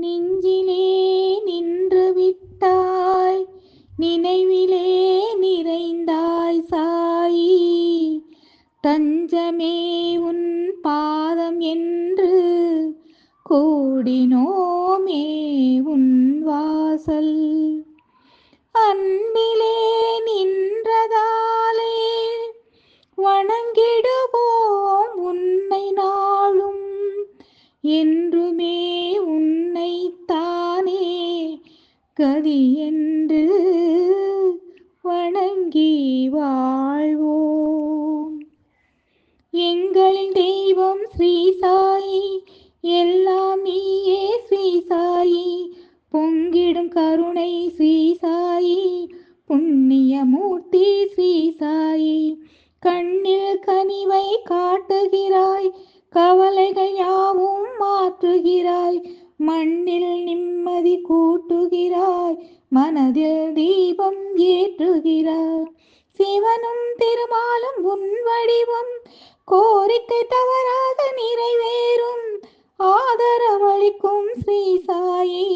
நெஞ்சிலே நின்று விட்டாய், நினைவிலே நிறைந்தாய் சாயி. தஞ்சமே உன் பாதம் என்று கூடினோமே உன் வாசல். அன்பிலே நின்றதாலே வணங்கிடுவோம் உன்னை நாளும். என்றுமே உன்னைத்தானே கதி என்று வணங்கி வாழ்வோம். எங்களின் தெய்வம் ஸ்ரீ சாயி, எல்லாம் நீயே ஸ்ரீ சாயி. பொங்கிடும் கருணை ஸ்ரீ சாயி, புண்ணிய மூர்த்தி ஸ்ரீ சாயி. கண்ணில் கனிவை காட்டுகிறாய், கவலைகள் யாவும் மாற்றுகிறாய். மண்ணில் நிம்மதி கூட்டுகிறாய், மனதில் தீபம் ஏற்றுகிறாய். சிவனும் திருமாலும் உன் வடிவம், கோரிக்கை தவறாக நிறைவேறும். ஆதரவளிக்கும் ஸ்ரீ சாயி,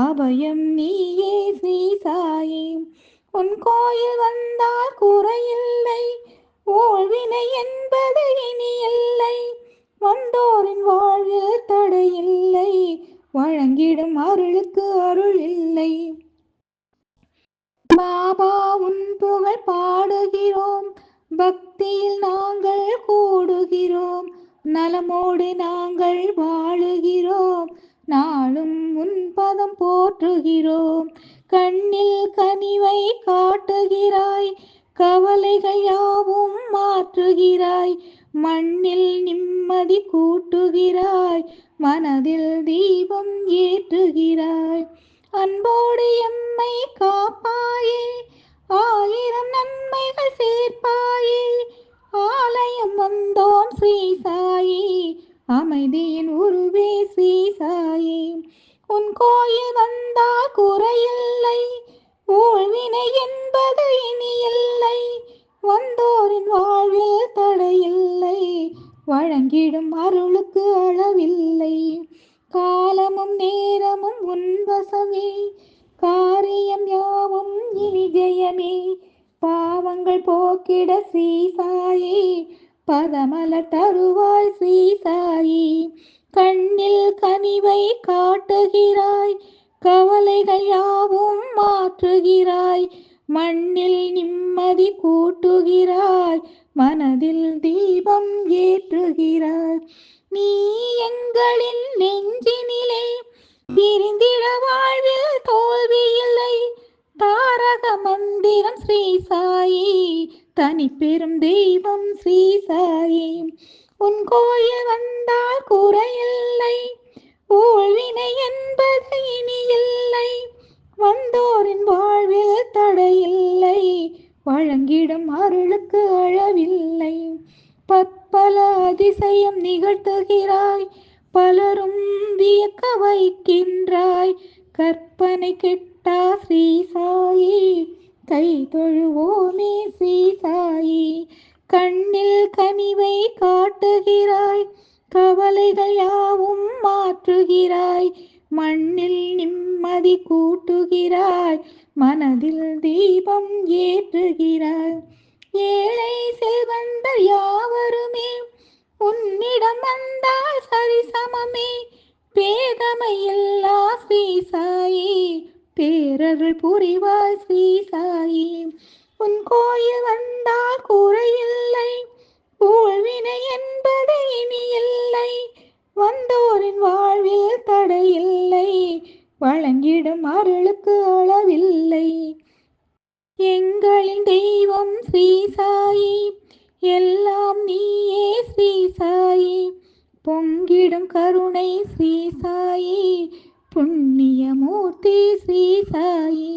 அபயம் நீயே ஸ்ரீ சாயி. உன் கோயில் வந்தால் குறையில்லை, ஊழ்வினை என்பது இனி இல்லை. வந்தோரின் வாழ்வில் தடையில்லை, வழங்கிடும் அருளுக்கு அருள் இல்லை. பாபா உன் புகழ் பாடுகிறோம், பக்தியில் நாங்கள் கூடுகிறோம். நலமோடு நாங்கள் வாழுகிறோம், நாளும் உன் பதம் போற்றுகிறோம். கண்ணில் கனிவை காட்டுகிறாய், கவலைகள் யாவும் மாற்றுகிறாய். மண்ணில் நிம்மதி கூட்டுகிறாய், மனதில் தீபம் ஏற்றுகிறாய். அன்போடு எம்மை காப்பாயே, ஆயிரம் நன்மைகள் சேர்ப்பாயே. ஆலயம் வந்தோம் ஸ்ரீ சாயி, அமைதியின் உருவே ஸ்ரீ சாயி. உன் கோயில் வந்தால் குறையில்லை, ஊழ்வினை என்பது இனி இல்லை. வந்தோரின் வாழ்வில் தடையில்லை, வழங்கிடும் அருளுக்கு அளவில்லை. காலமும் நேரமும் உன் வசமே, காரியம் யாவும் இனி ஜெயமே. பாவங்கள் போக்கிட ஸ்ரீ சாயி, பதமலர் தருவாய் ஸ்ரீ சாயி. கண்ணில் கனிவை காட்டுகிறாய், கவலைகள் யாவும் மாற்றுகிறாய். மண்ணில் நிம்மதி கூட்டுகிறாய், மனதில் தீபம் ஏற்றுகிறாய். நீ எங்களின் நெஞ்சினிலே, பிரிந்திட வாழ்வில் தோல்வியில்லை. தாரக மந்திரம் ஸ்ரீ சாயி, தனி பெரும் தெய்வம் ஸ்ரீ சாயி. உன் கோயில் வந்தால் குறையில்லை, ஊழ்வினை என்பது இனி இல்லை. வந்தோரின் வாழ்வில் தடையில்லை, வழங்கிடும் அருளுக்கு அளவில்லை. பற்பல அதிசயம் நிகழ்த்துகிறாய், பலரும் வியக்க வைக்கின்றாய். கற்பனை கெட்டா ஸ்ரீ சாயி, கை தொழுவோமே ஸ்ரீ சாயி. கண்ணில் கனிவை காட்டுகிறாய், கவலைகள் யாவும் மாற்றுகிறாய். மண்ணில் நிம்மதி கூட்டுகிறாய், மனதில் தீபம் ஏற்றுகிறாய். ஏழை செல்வந்தர் யாவருமே உன்னிடம் வந்தால் சரிசமமே. பேதமையில்லா ஸ்ரீ சாயி, பேரருள் புரிவாய் ஸ்ரீ சாயி. உன் கோயில் வந்தால் குறையில்லை, ஊழ்வினை என்பது இனி இல்லை. வந்தோரின் வாழ்வில் தடையில்லை, வழங்கிடும் அருளுக்கு அளவில்லை. எங்களின் தெய்வம் ஸ்ரீ சாயி, எல்லாம் நீயே ஸ்ரீ சாயி. பொங்கிடும் கருணை ஸ்ரீ சாயி, புண்ணிய மூர்த்தி ஸ்ரீ சாயி.